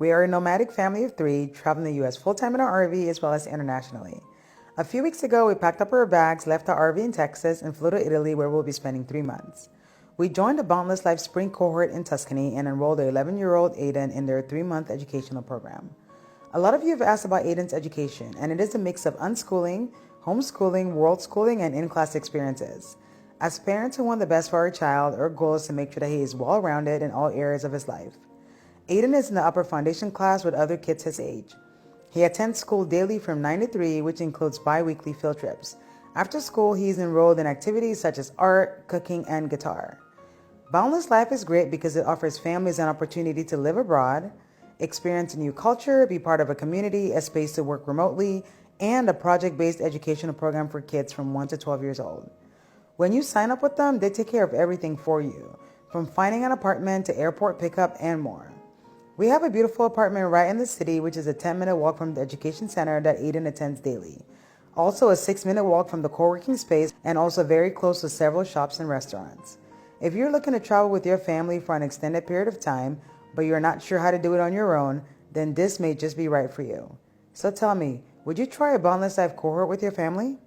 We are a nomadic family of three, traveling the U.S. full-time in our RV as well as internationally. A few weeks ago, we packed up our bags, left our RV in Texas, and flew to Italy, where we'll be spending 3 months. We joined the Boundless Life Spring Cohort in Tuscany and enrolled their 11-year-old Aiden in their 3-month educational program. A lot of you have asked about Aiden's education, and it is a mix of unschooling, homeschooling, worldschooling, and in-class experiences. As parents who want the best for our child, our goal is to make sure that he is well-rounded in all areas of his life. Aiden is in the upper foundation class with other kids his age. He attends school daily from 9 to 3, which includes bi-weekly field trips. After school, he is enrolled in activities such as art, cooking, and guitar. Boundless Life is great because it offers families an opportunity to live abroad, experience a new culture, be part of a community, a space to work remotely, and a project-based educational program for kids from 1 to 12 years old. When you sign up with them, they take care of everything for you, from finding an apartment to airport pickup and more. We have a beautiful apartment right in the city, which is a 10-minute walk from the education center that Aiden attends daily. Also a 6-minute walk from the co-working space, and also very close to several shops and restaurants. If you're looking to travel with your family for an extended period of time, but you're not sure how to do it on your own, then this may just be right for you. So tell me, would you try a Boundless Life cohort with your family?